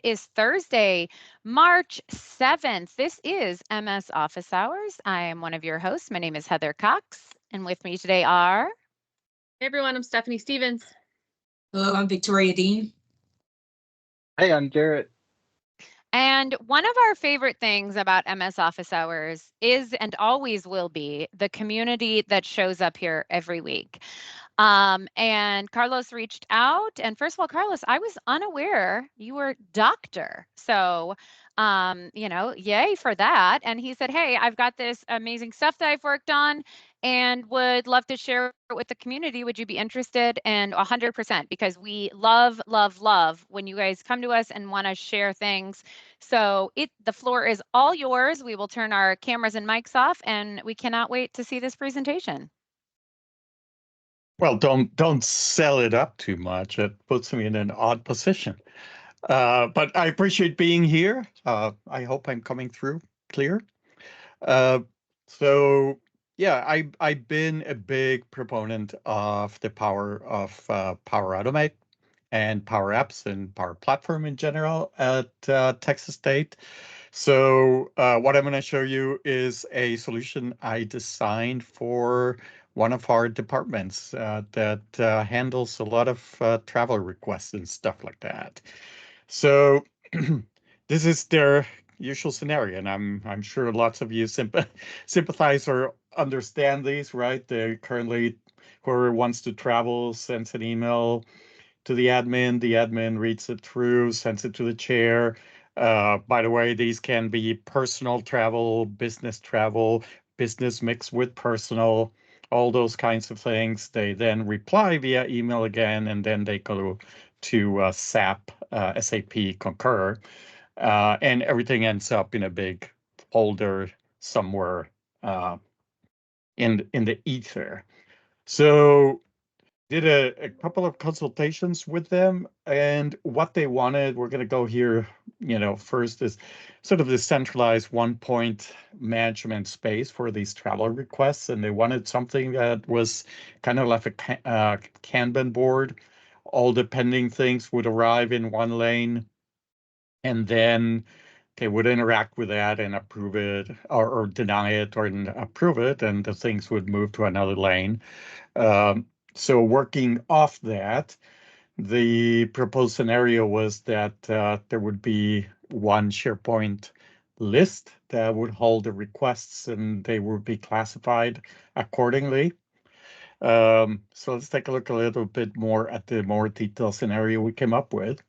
is Thursday, March 7th. This is MS Office Hours. I am one of your hosts. My name is Heather Cox, and with me today are... Hey everyone, I'm Stephanie Stevens. Hello, I'm Victoria Dean. Hey, I'm Garrett. And one of our favorite things about MS Office Hours is and always will be the community that shows up here every week. And Carlos reached out. And first of all, Carlos, I was unaware you were doctor. So, yay for that. And he said, hey, I've got this amazing stuff that I've worked on and would love to share it with the community. Would you be interested? And 100%, because we love, love, love when you guys come to us and want to share things. So the floor is all yours. We will turn our cameras and mics off, and we cannot wait to see this presentation. Well, don't sell it up too much. It puts me in an odd position. But I appreciate being here. I hope I'm coming through clear. So yeah, I've been a big proponent of the power of Power Automate and PowerApps and Power Platform in general at Texas State. So what I'm going to show you is a solution I designed for one of our departments that handles a lot of travel requests and stuff like that. So this is their usual scenario, and I'm sure lots of you sympathize or understand these, right? They currently, whoever wants to travel sends an email to the admin reads it through, sends it to the chair. By the way, these can be personal travel, business mixed with personal, all those kinds of things. They then reply via email again, and then they go to SAP Concur, and everything ends up in a big folder somewhere in the ether. So did a couple of consultations with them, and what they wanted, we're going to go here, first is sort of the centralized one-point management space for these travel requests, and they wanted something that was kind of like a Kanban board. All the pending things would arrive in one lane, and then they would interact with that and approve it or deny it or approve it, and the things would move to another lane. So working off that, the proposed scenario was that there would be one SharePoint list that would hold the requests, and they would be classified accordingly. So let's take a look a little bit more at the more detailed scenario we came up with.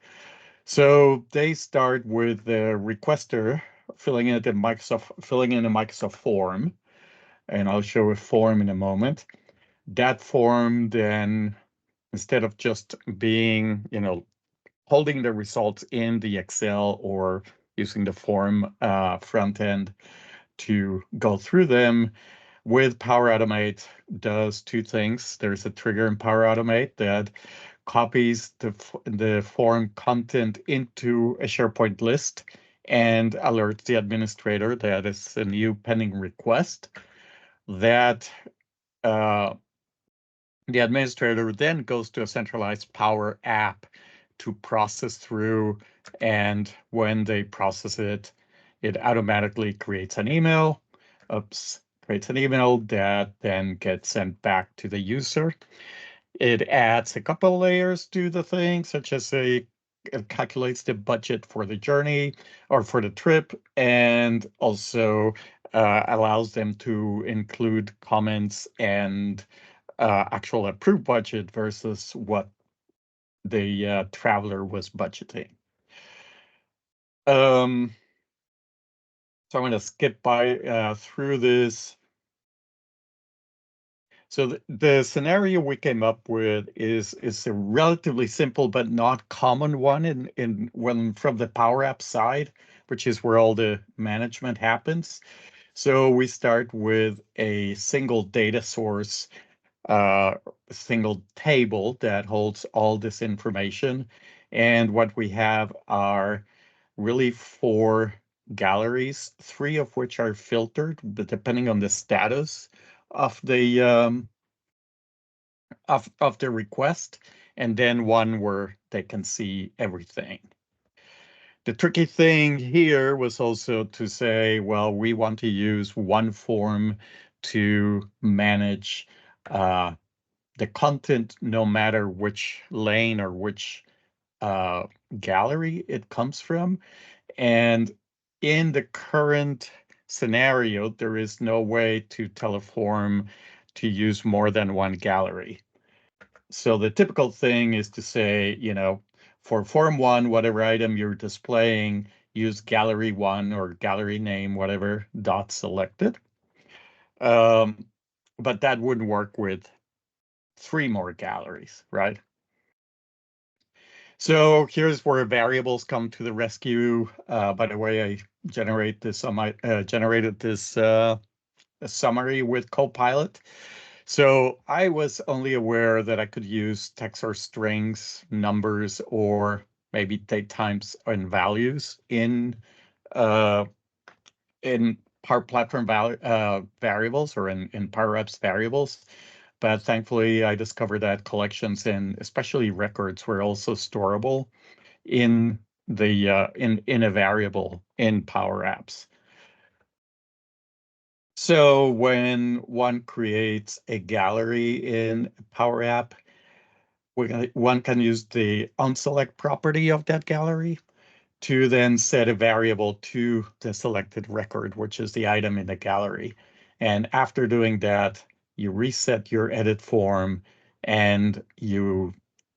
So they start with the requester filling in a Microsoft form, and I'll show a form in a moment. That form then, instead of just being, holding the results in the Excel or using the form front end to go through them, with Power Automate does two things. There's a trigger in Power Automate that copies the form content into a SharePoint list and alerts the administrator that it's a new pending request. That the administrator then goes to a centralized Power app to process through, and when they process it, it automatically creates an email. Creates an email that then gets sent back to the user. It adds a couple layers to the thing, such as it calculates the budget for the journey or for the trip, and also allows them to include comments and actual approved budget versus what the traveler was budgeting. So I'm going to skip through this. So the scenario we came up with is a relatively simple but not common one when from the PowerApps side, which is where all the management happens. So we start with a single data source, single table that holds all this information. And what we have are really 4 galleries, 3 of which are filtered, but depending on the status of the of the request, and then one where they can see everything. The tricky thing here was also to say, well, we want to use one form to manage the content, no matter which lane or which gallery it comes from. And in the current scenario, there is no way to tell a form to use more than one gallery. So the typical thing is to say, for form one, whatever item you're displaying, use gallery one or gallery name, whatever, dot selected. But that wouldn't work with 3 more galleries, right? So here's where variables come to the rescue. By the way, I generated this summary with Copilot. So I was only aware that I could use text or strings, numbers, or maybe date times and values in Power Platform variables or in PowerApps variables. But thankfully, I discovered that collections and especially records were also storable in the in a variable in PowerApps. So when one creates a gallery in PowerApp, one can use the onSelect property of that gallery to then set a variable to the selected record, which is the item in the gallery. And after doing that, you reset your edit form and you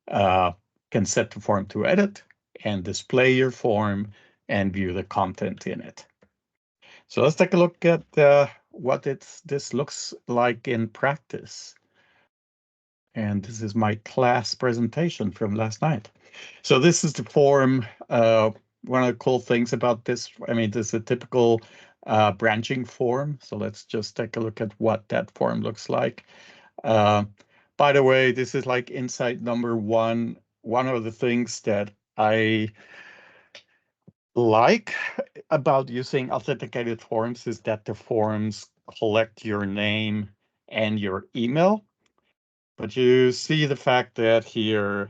can set the form to edit and display your form and view the content in it. So let's take a look at what this looks like in practice. And this is my class presentation from last night. So this is the form. One of the cool things about this, I mean, this is a typical branching form. So let's just take a look at what that form looks like. By the way, this is like insight number one. One of the things that I like about using authenticated forms is that the forms collect your name and your email. But you see the fact that here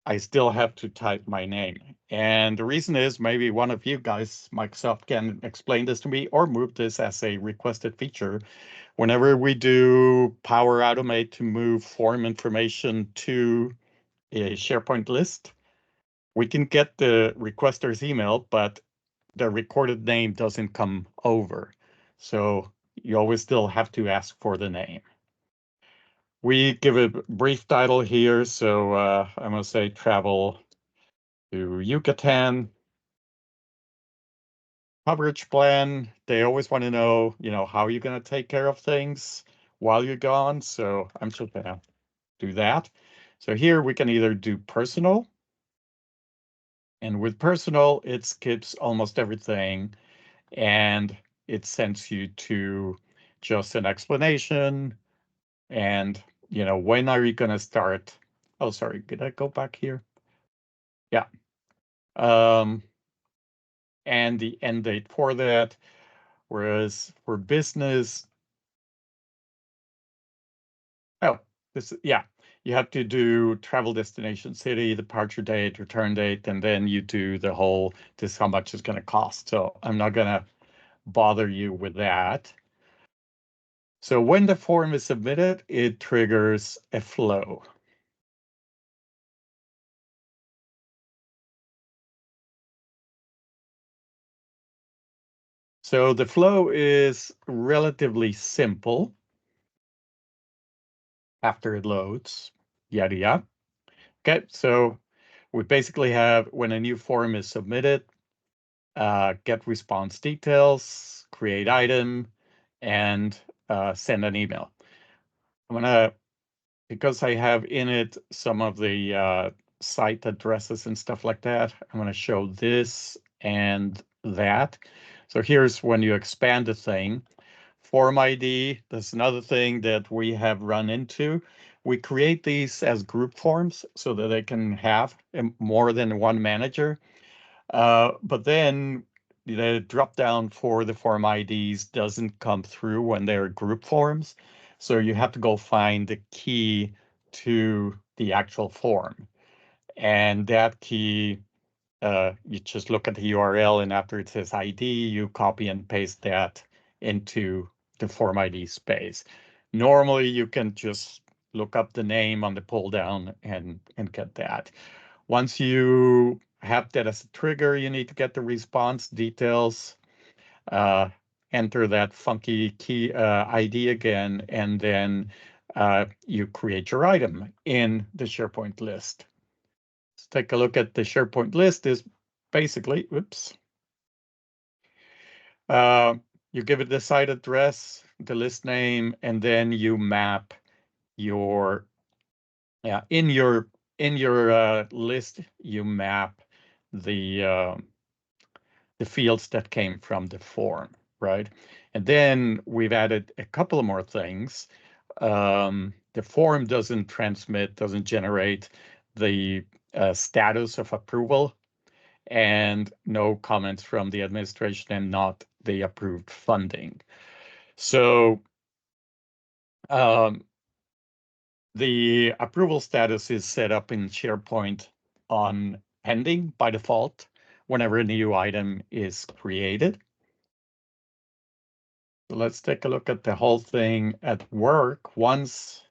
I still have to type my name. And the reason is maybe one of you guys, Microsoft, can explain this to me or move this as a requested feature. Whenever we do Power Automate to move form information to a SharePoint list, we can get the requester's email, but the recorded name doesn't come over. So you always still have to ask for the name. We give a brief title here, so I'm going to say travel to Yucatan. Coverage plan, they always want to know, how you're going to take care of things while you're gone. So I'm just going to do that. So here we can either do personal. And with personal, it skips almost everything. And it sends you to just an explanation. And, when are you going to start? Oh, sorry, did I go back here? Yeah. And the end date for that. Whereas for business, you have to do travel destination city, departure date, return date, and then you do the whole, this how much it's going to cost. So I'm not going to bother you with that. So when the form is submitted, it triggers a flow. So the flow is relatively simple after it loads, yada, yada. Okay, so we basically have when a new form is submitted, get response details, create item, and send an email. I'm gonna, because I have in it some of the site addresses and stuff like that, I'm gonna show this and that. So here's when you expand the thing. Form ID, that's another thing that we have run into. We create these as group forms so that they can have more than one manager. But then the drop down for the form IDs doesn't come through when they're group forms. So you have to go find the key to the actual form. And that key you just look at the URL, and after it says ID, you copy and paste that into the form ID space. Normally, you can just look up the name on the pull down and get that. Once you have that as a trigger, you need to get the response details, enter that funky key ID again, and then you create your item in the SharePoint list. Let's take a look at the SharePoint list. Is basically, oops. You give it the site address, the list name, and then you map your, in your list, you map the fields that came from the form, right? And then we've added a couple of more things. The form doesn't generate the status of approval, and no comments from the administration, and not the approved funding. So the approval status is set up in SharePoint on pending by default whenever a new item is created. So let's take a look at the whole thing at work. Once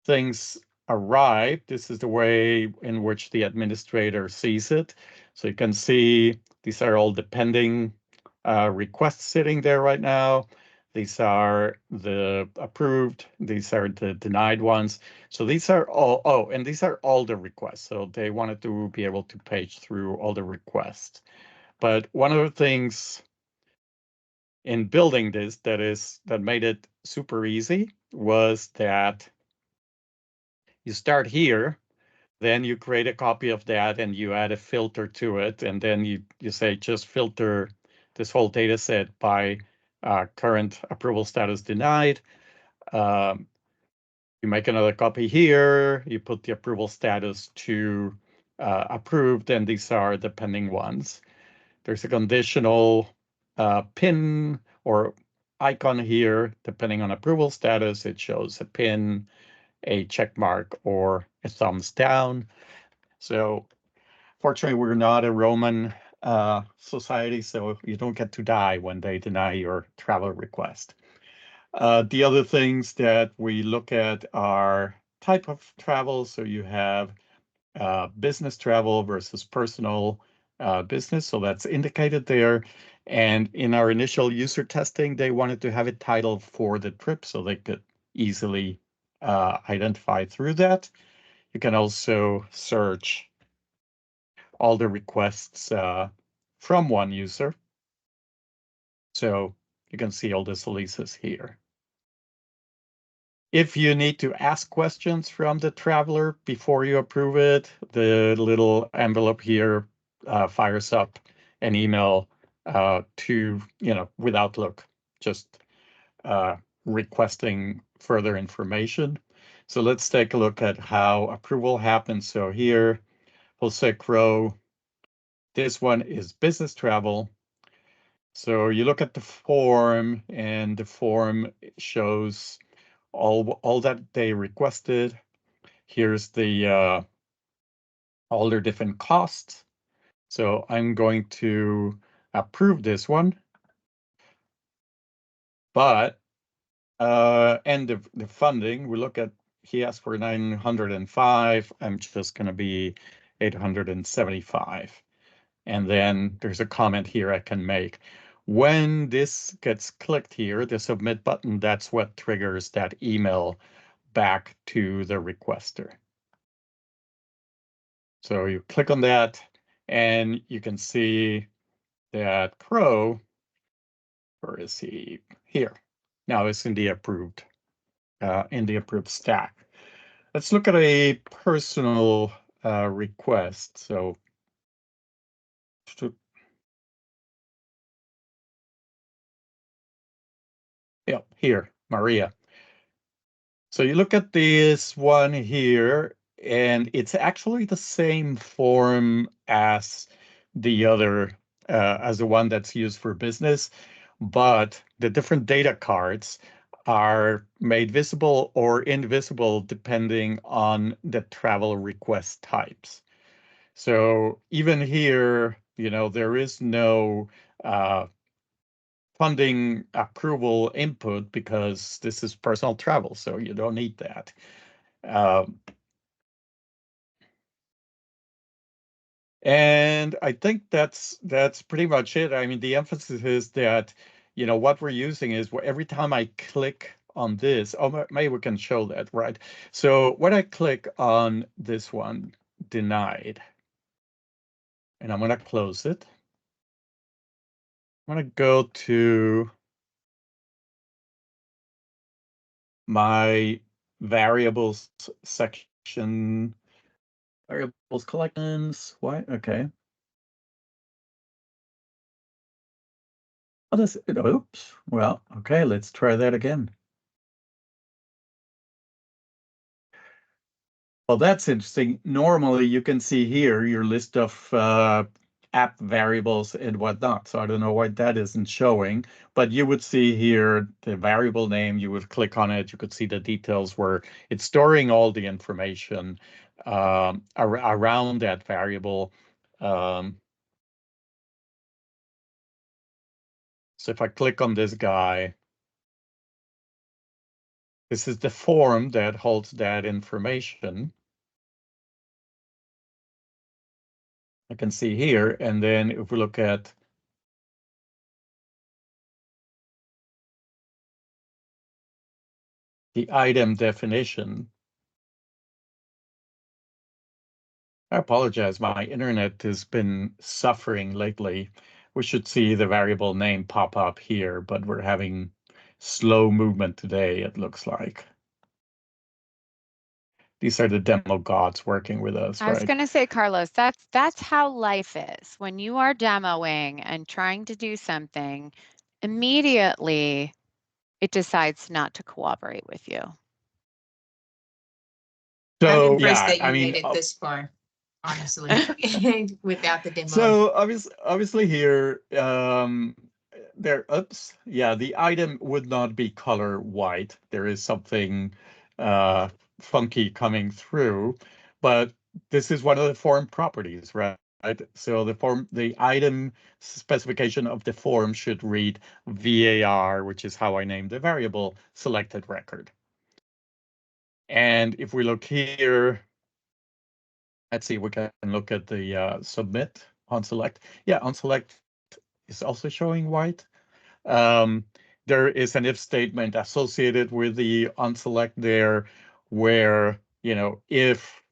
things arrive, this is the way in which the administrator sees it. So you can see these are all the pending requests sitting there right now. These are the approved, these are the denied ones. So these are all, and these are all the requests. So they wanted to be able to page through all the requests. But one of the things in building this that made it super easy was that you start here, then you create a copy of that and you add a filter to it, and then you say just filter this whole data set by current approval status denied. You make another copy here, you put the approval status to approved, and these are the pending ones. There's a conditional pin or icon here. Depending on approval status, it shows a pin, a check mark, or a thumbs down. So fortunately, we're not a Roman society, so you don't get to die when they deny your travel request. The other things that we look at are type of travel. So you have business travel versus personal business. So that's indicated there. And in our initial user testing, they wanted to have a title for the trip so they could easily identify through that. You can also search all the requests from one user. So you can see all the solicits here. If you need to ask questions from the traveler before you approve it, the little envelope here fires up an email to, with Outlook, just requesting further information. So let's take a look at how approval happens. So here, Jose Crow, this one is business travel. So you look at the form, and the form shows all that they requested. Here's the all their different costs. So I'm going to approve this one. But and the funding, we look at, he asked for 905. I'm just going to be 875. And then there's a comment here I can make. When this gets clicked here, the submit button, that's what triggers that email back to the requester. So you click on that, and you can see that Crow, where is he? Here. Now it's in the approved stack. Let's look at a personal request. So yeah, here, Maria. So you look at this one here, and it's actually the same form as the other, as the one that's used for business, but the different data cards are made visible or invisible depending on the travel request types. So even here, there is no funding approval input because this is personal travel, so you don't need that. And I think that's pretty much it. I mean, the emphasis is that, what we're using is every time I click on this, maybe we can show that, right? So when I click on this one, denied, and I'm going to close it. I'm going to go to my variables section, variables collections. Why? Okay. Oops. Well, okay, let's try that again. Well, that's interesting. Normally, you can see here your list of app variables and whatnot. So I don't know why that isn't showing, but you would see here the variable name. You would click on it. You could see the details where it's storing all the information around that variable. So if I click on this guy, this is the form that holds that information. I can see here, and then if we look at the item definition, I apologize, my internet has been suffering lately. We should see the variable name pop up here, but we're having slow movement today, it looks like. These are the demo gods working with us, I was right? going to say, Carlos, that's how life is. When you are demoing and trying to do something, immediately it decides not to cooperate with you. I'm So impressed yeah, that you I mean, made it this far, honestly, without the demo. so obviously here, the item would not be color white. There is something funky coming through, but this is one of the form properties, right? So the item specification of the form should read VAR, which is how I named the variable, selected record. And if we look here, let's see, we can look at the submit on select. Yeah, on select is also showing white. There is an if statement associated with the on select there where, if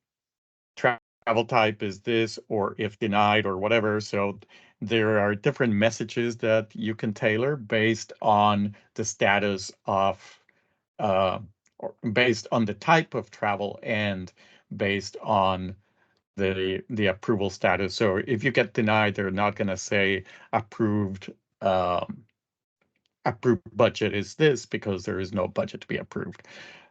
travel type is this or if denied or whatever. So there are different messages that you can tailor based on the status of, or based on the type of travel and based on the approval status. So if you get denied, they're not going to say approved budget is this because there is no budget to be approved.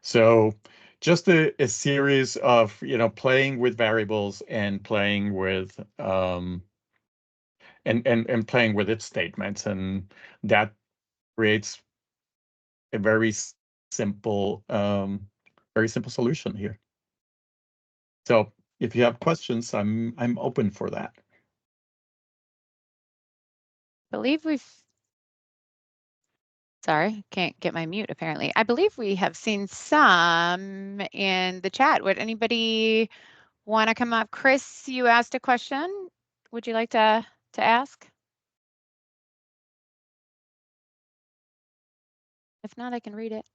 So just a series of playing with variables and playing with and playing with its statements, and that creates a very simple solution here. So if you have questions, I'm open for that. I believe sorry, can't get my mute apparently. I believe we have seen some in the chat. Would anybody want to come up? Chris, you asked a question. Would you like to ask? If not, I can read it.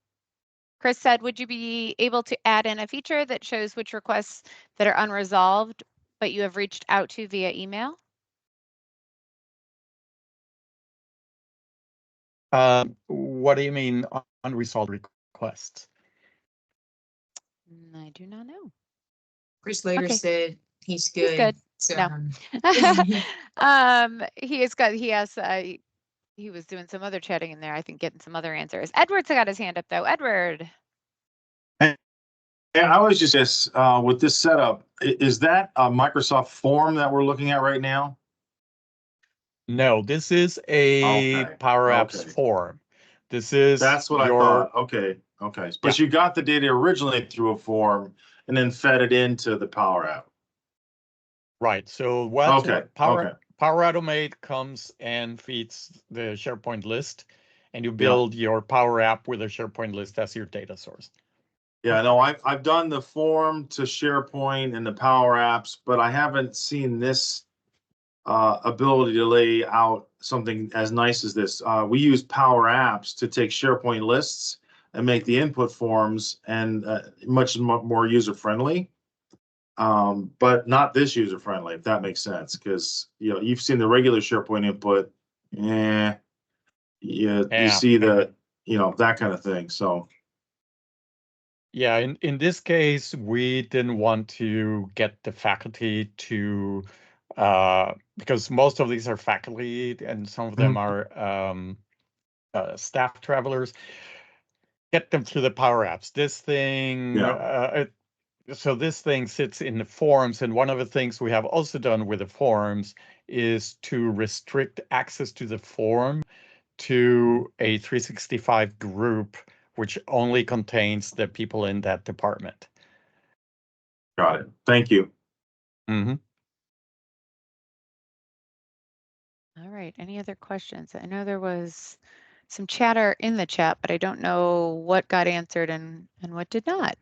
Chris said, would you be able to add in a feature that shows which requests that are unresolved, but you have reached out to via email? What do you mean unresolved requests? I do not know. Chris later said he's good. He's good. So, no. He has he was doing some other chatting in there, I think, getting some other answers. Edward's got his hand up though. Edward. Yeah, I was just with this setup, is that a Microsoft form that we're looking at right now? No, this is a PowerApps form. That's what I thought. Okay. But you got the data originally through a form and then fed it into the Power App. Right. So what Okay, Power okay. Power Automate comes and feeds the SharePoint list, and you Yeah. build your Power App with a SharePoint list as your data source. Yeah, no, I've done the form to SharePoint and the Power Apps, but I haven't seen this ability to lay out something as nice as this. We use Power Apps to take SharePoint lists and make the input forms and much more user friendly. But not this user friendly, if that makes sense, because you've seen the regular SharePoint input, you Yeah. see the that kind of thing. So Yeah, in this case, we didn't want to get the faculty to because most of these are faculty and some of them are staff travelers. Get them to the Power Apps. This thing, Yeah. So this thing sits in the forms, and one of the things we have also done with the forms is to restrict access to the form to a 365 group, which only contains the people in that department. Got it. Thank you. Mm-hmm. All right. Any other questions? I know there was some chatter in the chat, but I don't know what got answered and what did not.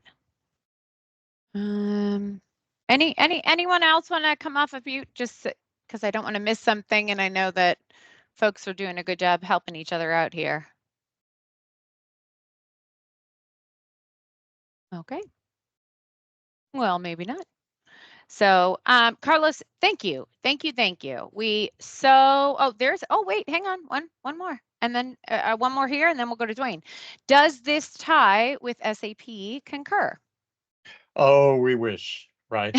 Anyone else want to come off of mute, just because I don't want to miss something, and I know that folks are doing a good job helping each other out here. Okay. Well, maybe not. So, Carlos, thank you. Oh, wait, hang on, one more, and then one more here, and then we'll go to Dwayne. Does this tie with SAP Concur? Oh, we wish, right?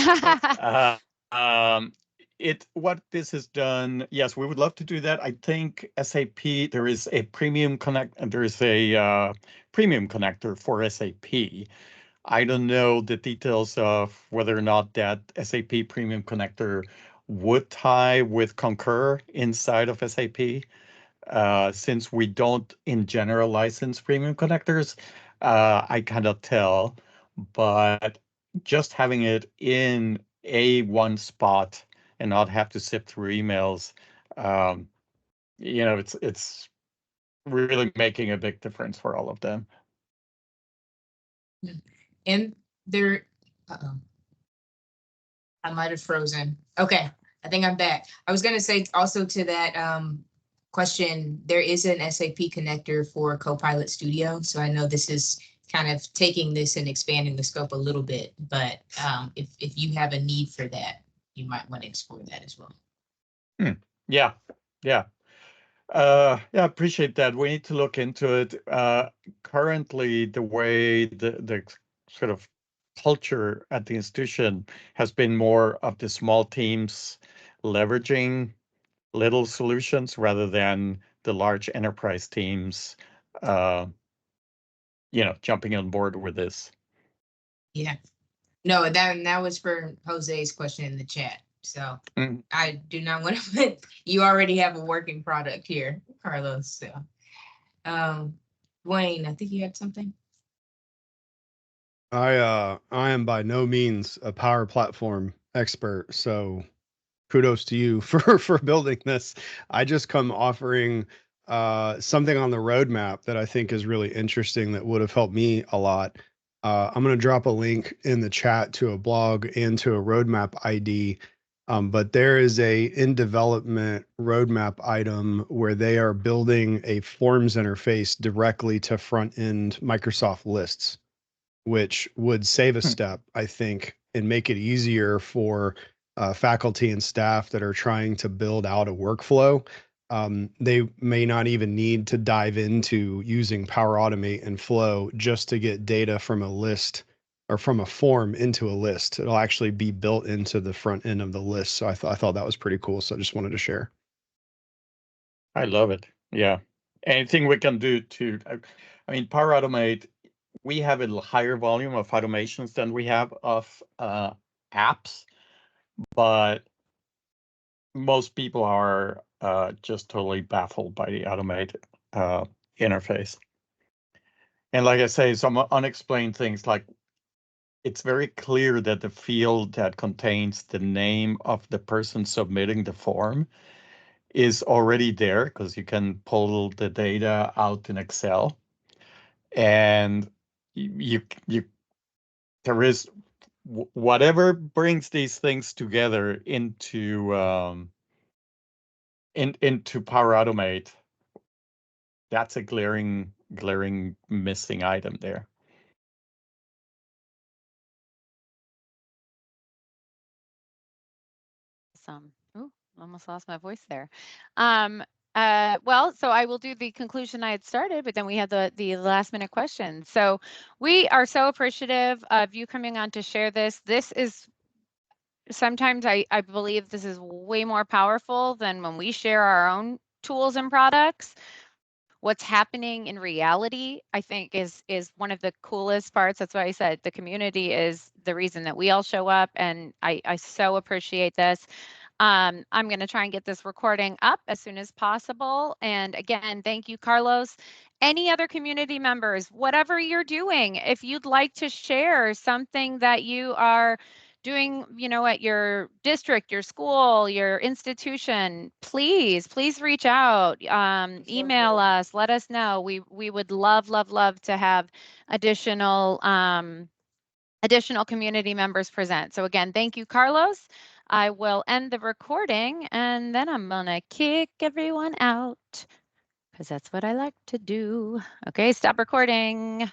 What this has done, yes, we would love to do that. I think SAP, there is a premium premium connector for SAP. I don't know the details of whether or not that SAP premium connector would tie with Concur inside of SAP. Since we don't in general license premium connectors, I cannot tell, but just having it in one spot and not have to sift through emails, it's really making a big difference for all of them. And there, I might have frozen. Okay, I think I'm back. I was gonna say also to that question, there is an SAP connector for Copilot Studio. So I know this is kind of taking this and expanding the scope a little bit, but if you have a need for that, you might want to explore that as well. Yeah. Appreciate that. We need to look into it. Currently, the way the sort of culture at the institution has been more of the small teams leveraging little solutions rather than the large enterprise teams, jumping on board with this. Yeah. No, that was for Jose's question in the chat. So I do not want to put, you already have a working product here, Carlos. So Dwayne, I think you had something. I am by no means a Power Platform expert, so kudos to you for building this. I just come offering something on the roadmap that I think is really interesting that would have helped me a lot. I'm going to drop a link in the chat to a blog and to a roadmap ID. But there is a in development roadmap item where they are building a forms interface directly to front end Microsoft lists, which would save a step, I think, and make it easier for faculty and staff that are trying to build out a workflow. They may not even need to dive into using Power Automate and Flow just to get data from a list or from a form into a list. It'll actually be built into the front end of the list. So I thought that was pretty cool. So I just wanted to share. I love it. Yeah. Anything we can do Power Automate, we have a higher volume of automations than we have of apps, but most people are just totally baffled by the Automate interface. And like I say, some unexplained things like it's very clear that the field that contains the name of the person submitting the form is already there because you can pull the data out in Excel. And you there is whatever brings these things together into into Power Automate. That's a glaring missing item there. Awesome. Ooh, almost lost my voice there. Well, so I will do the conclusion I had started, but then we had the last minute questions. So we are so appreciative of you coming on to share this. This is sometimes I believe this is way more powerful than when we share our own tools and products. What's happening in reality, I think, is one of the coolest parts. That's why I said the community is the reason that we all show up, and I so appreciate this. I'm going to try and get this recording up as soon as possible. And again, thank you, Carlos. Any other community members, whatever you're doing, if you'd like to share something that you are doing, at your district, your school, your institution, please reach out, email us, let us know. We would love to have additional community members present. So again, thank you, Carlos. I will end the recording and then I'm gonna kick everyone out because that's what I like to do. Okay, stop recording.